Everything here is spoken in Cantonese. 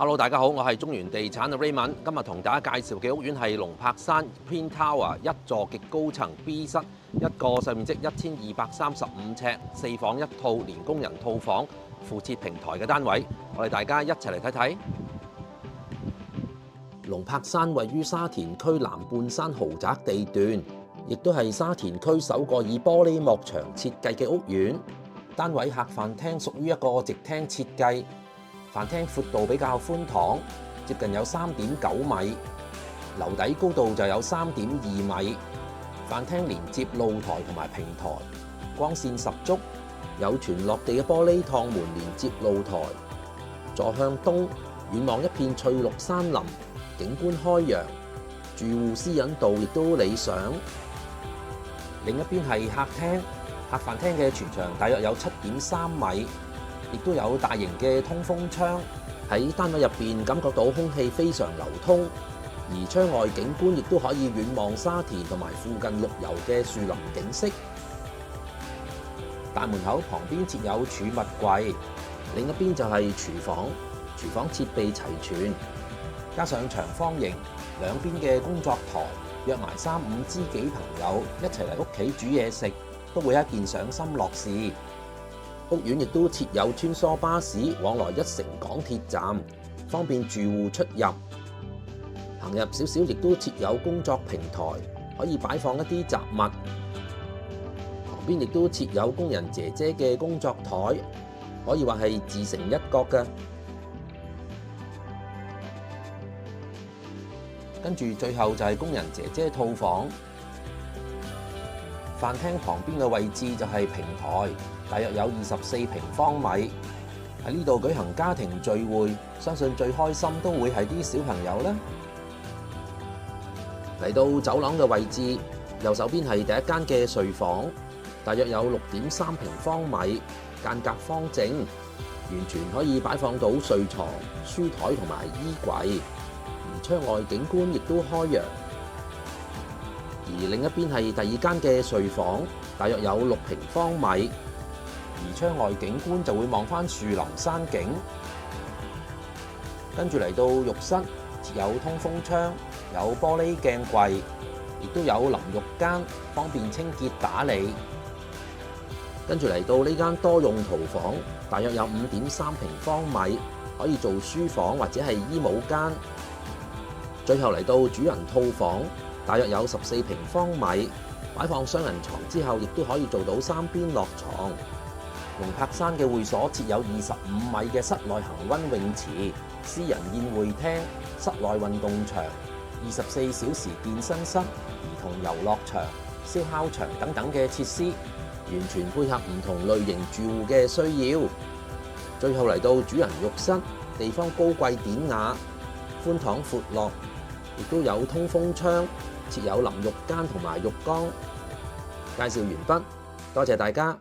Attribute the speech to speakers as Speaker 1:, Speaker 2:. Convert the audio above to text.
Speaker 1: Hello， 大家好，我係中原地產嘅 Raymond， 今日同大家介紹嘅屋苑係龍柏山 Twin Tower 一座極高層 B 室，一個實面積1235尺，4房1套連工人套房，附設平台嘅單位。我哋大家一齊嚟睇睇。龍柏山位於沙田區南半山豪宅地段，亦都係沙田區首個以玻璃幕牆設計嘅屋苑。單位客飯廳屬於一個直廳設計。飯廳闊度比較寬敞，接近有3.9米，樓底高度就有3.2米。飯廳連接露台同埋平台，光線十足，有全落地嘅玻璃趟門連接露台。坐向東，遠望一片翠綠山林，景觀開揚，住戶私隱度亦都理想。另一邊係客廳，客飯廳嘅全長大約有7.3米。亦都有大型嘅通風窗，喺單位入邊感覺到空氣非常流通，而窗外景觀亦都可以遠望沙田同埋附近綠油嘅樹林景色。大門口旁邊設有儲物櫃，另一邊就係廚房，廚房設備齊全，加上長方形，兩邊嘅工作台，約埋3、5知己朋友一齊嚟屋企煮嘢食，都會一件賞心樂事。屋苑亦都設有穿梭巴士往來一城港鐵站，方便住戶出入。行入少少亦都設有工作平台，可以擺放一啲雜物。旁邊亦都設有工人姐姐嘅工作台，可以話係自成一角嘅。跟住最後就係工人姐姐套房。飯廳旁邊嘅位置就係平台，大約有24平方米。喺呢度舉行家庭聚會，相信最開心都會係啲小朋友啦。嚟到走廊嘅位置，右手邊係第一間嘅睡房，大約有6.3平方米，間隔方正，完全可以擺放到睡床、書台同埋衣櫃，而窗外景觀亦都開揚。而另一邊係第二間嘅睡房，大約有6平方米，而窗外景觀就會望返樹林山景。跟住嚟到浴室，設有通風窗，有玻璃鏡櫃，亦都有淋浴間，方便清潔打理。跟住嚟到呢間多用途房，大約有5.3平方米，可以做書房或者係衣帽間。最後嚟到主人套房，大約有14平方米，擺放雙人床之後，亦都可以做到3邊落床。龍柏山嘅會所設有25米嘅室內恆溫泳池、私人宴會廳、室內運動場、24小時健身室、兒童遊樂場、燒烤場等等嘅設施，完全配合唔同類型住戶嘅需要。最後嚟到主人浴室，地方高貴典雅，寬敞闊落，亦都有通風窗，設有淋浴間同埋浴缸。介紹完畢，多謝大家。